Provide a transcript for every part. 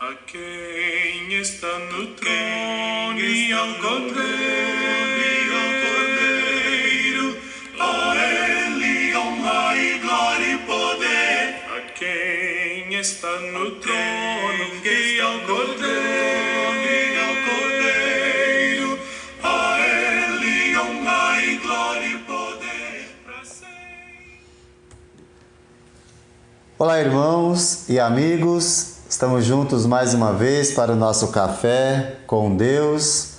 A quem está no trono e ao Cordeiro, a Ele honra e glória e poder. A quem está no trono e ao Cordeiro, a Ele honra e glória e poder para sempre. Olá, irmãos e amigos. Estamos juntos mais uma vez para o nosso café com Deus.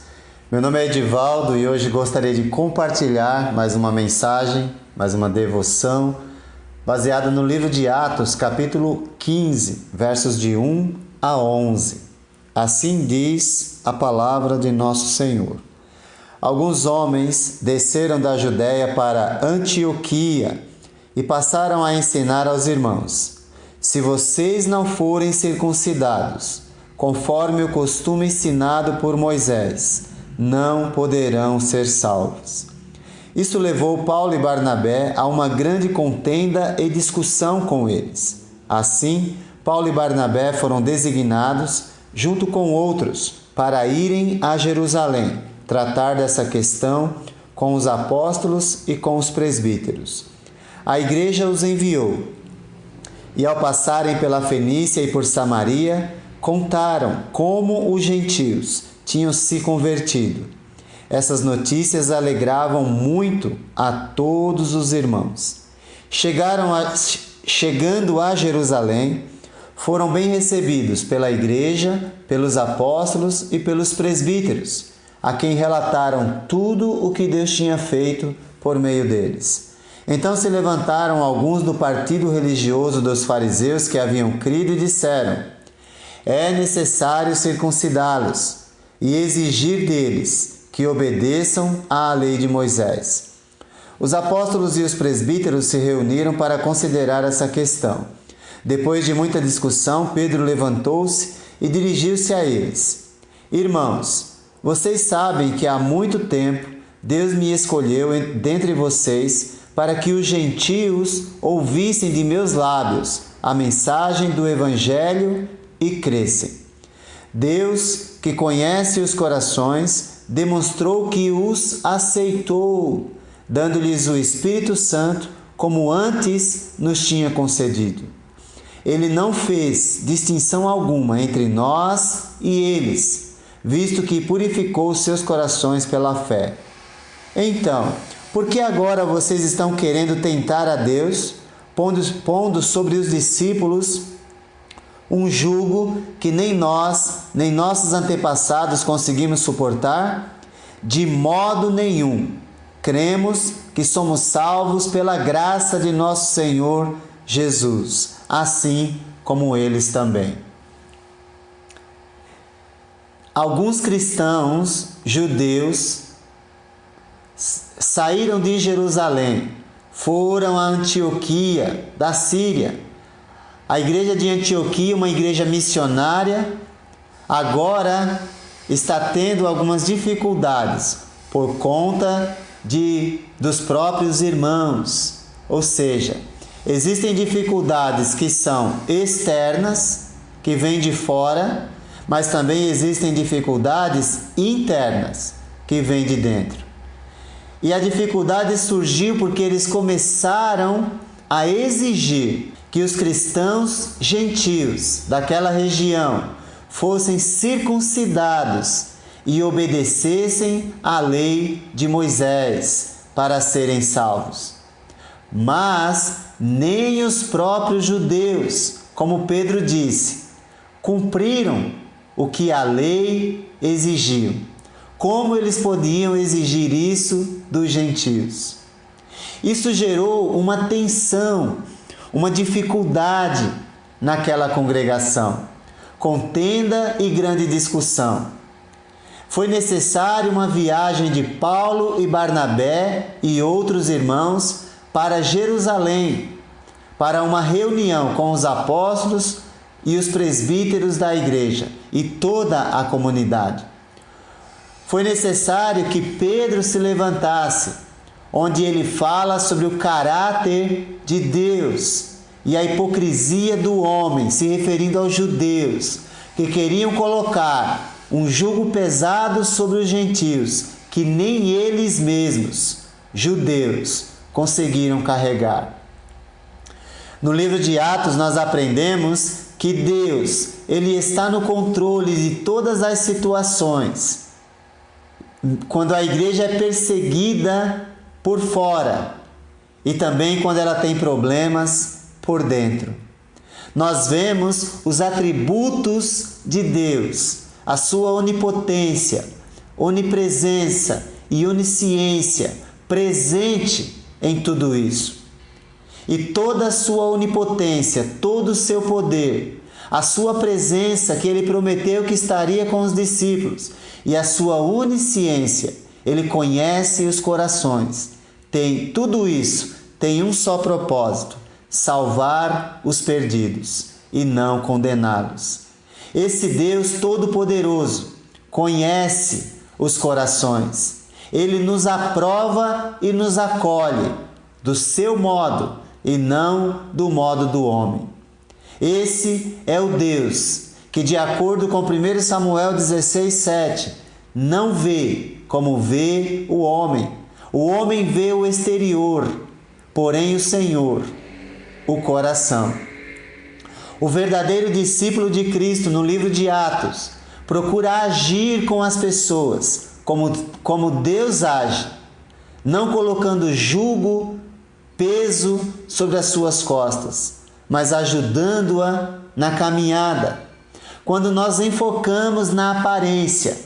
Meu nome é Edivaldo e hoje gostaria de compartilhar mais uma mensagem, mais uma devoção, baseada no livro de Atos, capítulo 15, versos de 1 a 11. Assim diz a palavra de nosso Senhor. Alguns homens desceram da Judéia para Antioquia e passaram a ensinar aos irmãos: se vocês não forem circuncidados, conforme o costume ensinado por Moisés, não poderão ser salvos. Isso levou Paulo e Barnabé a uma grande contenda e discussão com eles. Assim, Paulo e Barnabé foram designados, junto com outros, para irem a Jerusalém, tratar dessa questão com os apóstolos e com os presbíteros. A igreja os enviou. E ao passarem pela Fenícia e por Samaria, contaram como os gentios tinham se convertido. Essas notícias alegravam muito a todos os irmãos. Chegando a Jerusalém, foram bem recebidos pela igreja, pelos apóstolos e pelos presbíteros, a quem relataram tudo o que Deus tinha feito por meio deles. Então se levantaram alguns do partido religioso dos fariseus que haviam crido e disseram: é necessário circuncidá-los e exigir deles que obedeçam à lei de Moisés. Os apóstolos e os presbíteros se reuniram para considerar essa questão. Depois de muita discussão, Pedro levantou-se e dirigiu-se a eles: irmãos, vocês sabem que há muito tempo Deus me escolheu dentre vocês para que os gentios ouvissem de meus lábios a mensagem do Evangelho e crescem. Deus, que conhece os corações, demonstrou que os aceitou, dando-lhes o Espírito Santo, como antes nos tinha concedido. Ele não fez distinção alguma entre nós e eles, visto que purificou seus corações pela fé. Então, por que agora vocês estão querendo tentar a Deus, pondo sobre os discípulos um jugo que nem nós, nem nossos antepassados conseguimos suportar? De modo nenhum. Cremos que somos salvos pela graça de nosso Senhor Jesus, assim como eles também. Alguns cristãos judeus saíram de Jerusalém, foram a Antioquia, da Síria. A igreja de Antioquia, uma igreja missionária, agora está tendo algumas dificuldades por conta dos próprios irmãos. Ou seja, existem dificuldades que são externas, que vêm de fora, mas também existem dificuldades internas, que vêm de dentro. E a dificuldade surgiu porque eles começaram a exigir que os cristãos gentios daquela região fossem circuncidados e obedecessem à lei de Moisés para serem salvos. Mas nem os próprios judeus, como Pedro disse, cumpriram o que a lei exigia. Como eles podiam exigir isso dos gentios? Isso gerou uma tensão, uma dificuldade naquela congregação, contenda e grande discussão. Foi necessário uma viagem de Paulo e Barnabé e outros irmãos para Jerusalém, para uma reunião com os apóstolos e os presbíteros da igreja e toda a comunidade. Foi necessário que Pedro se levantasse, onde ele fala sobre o caráter de Deus e a hipocrisia do homem, se referindo aos judeus, que queriam colocar um jugo pesado sobre os gentios, que nem eles mesmos, judeus, conseguiram carregar. No livro de Atos nós aprendemos que Deus, Ele está no controle de todas as situações. Quando a igreja é perseguida por fora e também quando ela tem problemas por dentro. Nós vemos os atributos de Deus, a sua onipotência, onipresença e onisciência presente em tudo isso. E toda a sua onipotência, todo o seu poder, a sua presença que ele prometeu que estaria com os discípulos e a sua onisciência, ele conhece os corações. Tudo isso tem um só propósito: salvar os perdidos e não condená-los. Esse Deus Todo-Poderoso conhece os corações. Ele nos aprova e nos acolhe do seu modo e não do modo do homem. Esse é o Deus que, de acordo com 1 Samuel 16:7, não vê como vê o homem. O homem vê o exterior, porém o Senhor, o coração. O verdadeiro discípulo de Cristo, no livro de Atos, procura agir com as pessoas como Deus age, não colocando jugo, peso sobre as suas costas, mas ajudando-a na caminhada. Quando nós enfocamos na aparência,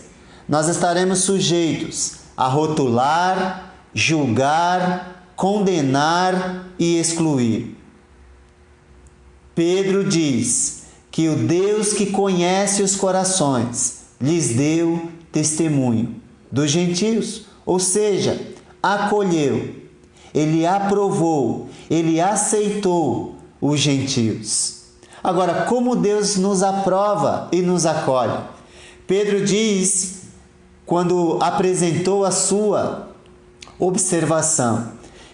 nós estaremos sujeitos a rotular, julgar, condenar e excluir. Pedro diz que o Deus que conhece os corações lhes deu testemunho dos gentios, ou seja, acolheu, ele aprovou, ele aceitou os gentios. Agora, como Deus nos aprova e nos acolhe? Pedro diz, quando apresentou a sua observação,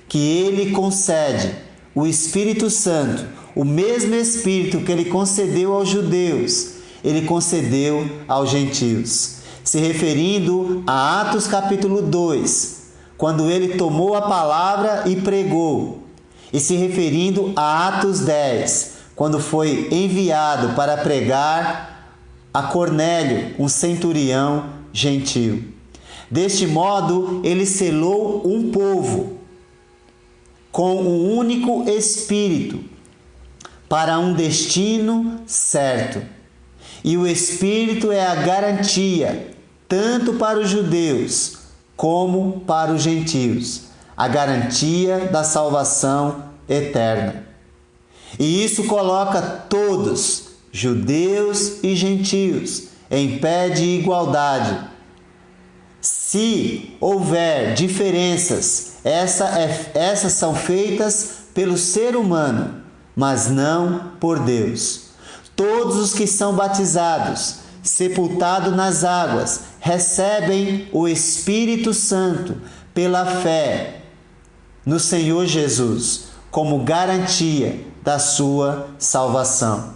que ele concede o Espírito Santo, o mesmo Espírito que ele concedeu aos judeus, ele concedeu aos gentios. Se referindo a Atos capítulo 2, quando ele tomou a palavra e pregou. E se referindo a Atos 10, quando foi enviado para pregar a Cornélio, um centurião gentio. Deste modo, ele selou um povo com um único espírito para um destino certo. E o Espírito é a garantia, tanto para os judeus como para os gentios, a garantia da salvação eterna. E isso coloca todos, judeus e gentios, em pé de igualdade. Se houver diferenças, essas são feitas pelo ser humano, mas não por Deus. Todos os que são batizados, sepultados nas águas, recebem o Espírito Santo pela fé no Senhor Jesus, como garantia da sua salvação.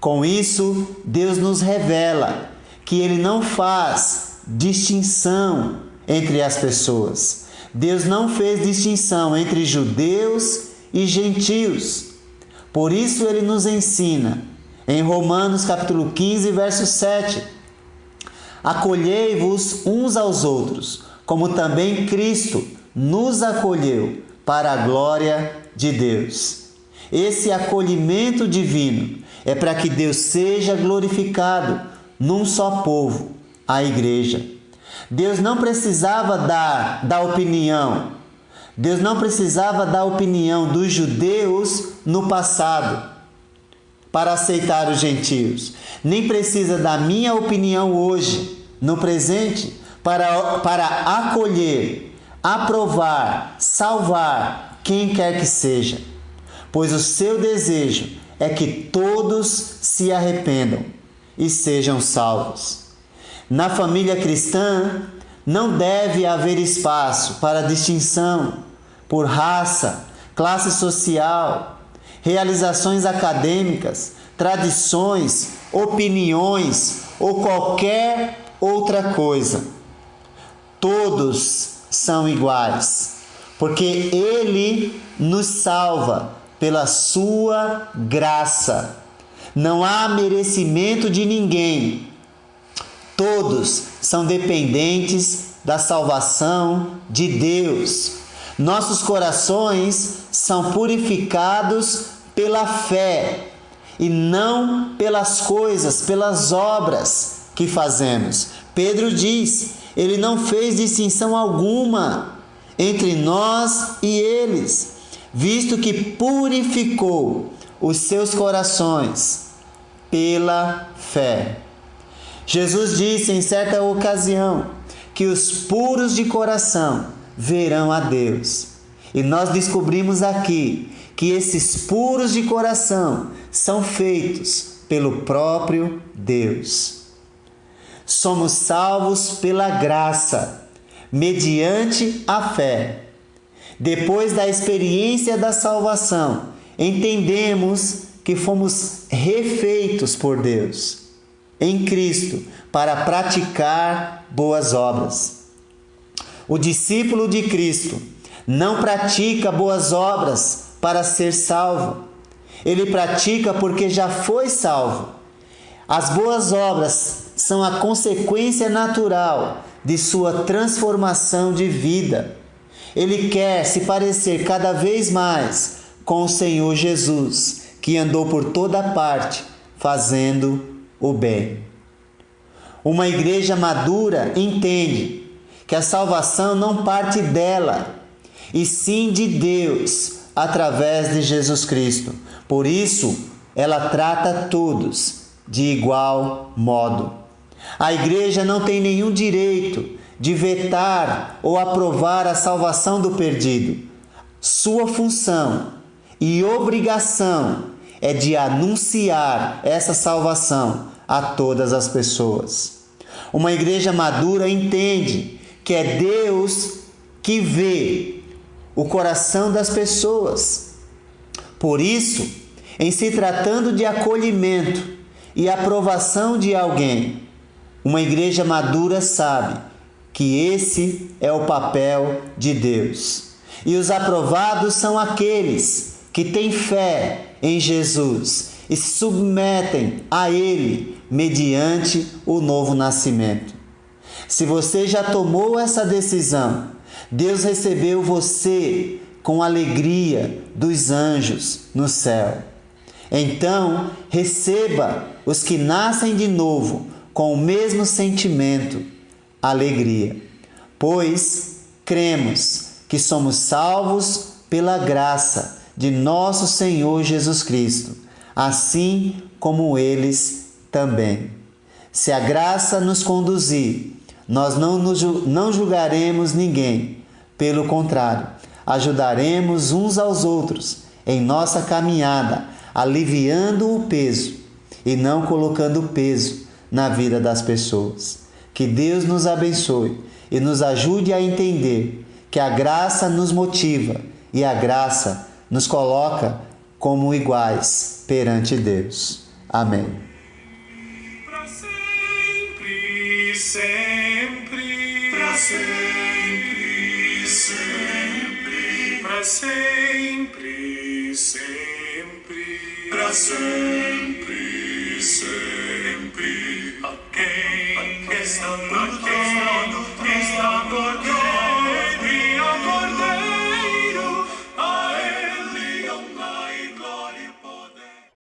Com isso, Deus nos revela que Ele não faz distinção entre as pessoas. Deus não fez distinção entre judeus e gentios. Por isso Ele nos ensina, em Romanos capítulo 15, verso 7, acolhei-vos uns aos outros, como também Cristo nos acolheu para a glória de Deus. Esse acolhimento divino é para que Deus seja glorificado num só povo, a igreja. Deus não precisava dar opinião. Deus não precisava da opinião dos judeus no passado para aceitar os gentios. Nem precisa da minha opinião hoje, no presente, para acolher, aprovar, salvar quem quer que seja. Pois o seu desejo é que todos se arrependam e sejam salvos. Na família cristã, não deve haver espaço para distinção por raça, classe social, realizações acadêmicas, tradições opiniões ou qualquer outra coisa. Todos são iguais, porque Ele nos salva pela sua graça. Não há merecimento de ninguém. Todos são dependentes da salvação de Deus. Nossos corações são purificados pela fé e não pelas coisas, pelas obras que fazemos. Pedro diz: Ele não fez distinção alguma entre nós e eles, visto que purificou os seus corações pela fé. Jesus disse em certa ocasião que os puros de coração verão a Deus. E nós descobrimos aqui que esses puros de coração são feitos pelo próprio Deus. Somos salvos pela graça, mediante a fé. Depois da experiência da salvação, entendemos que fomos refeitos por Deus em Cristo para praticar boas obras. O discípulo de Cristo não pratica boas obras para ser salvo. Ele pratica porque já foi salvo. As boas obras são a consequência natural de sua transformação de vida. Ele quer se parecer cada vez mais com o Senhor Jesus, que andou por toda parte fazendo o bem. Uma igreja madura entende que a salvação não parte dela, e sim de Deus, através de Jesus Cristo. Por isso, ela trata todos de igual modo. A igreja não tem nenhum direito de vetar ou aprovar a salvação do perdido. Sua função e obrigação é de anunciar essa salvação a todas as pessoas. Uma igreja madura entende que é Deus que vê o coração das pessoas. Por isso, em se tratando de acolhimento e aprovação de alguém, uma igreja madura sabe que esse é o papel de Deus. E os aprovados são aqueles que têm fé em Jesus e se submetem a Ele mediante o novo nascimento. Se você já tomou essa decisão, Deus recebeu você com alegria dos anjos no céu. Então, receba os que nascem de novo com o mesmo sentimento, alegria, pois cremos que somos salvos pela graça de nosso Senhor Jesus Cristo, assim como eles também. Se a graça nos conduzir, nós não julgaremos ninguém. Pelo contrário, ajudaremos uns aos outros em nossa caminhada, aliviando o peso e não colocando peso na vida das pessoas. Que Deus nos abençoe e nos ajude a entender que a graça nos motiva e a graça nos coloca como iguais perante Deus. Amém. Para sempre, sempre, para sempre, sempre, para sempre, sempre, para sempre, sempre. A quem está no trono, está no trono.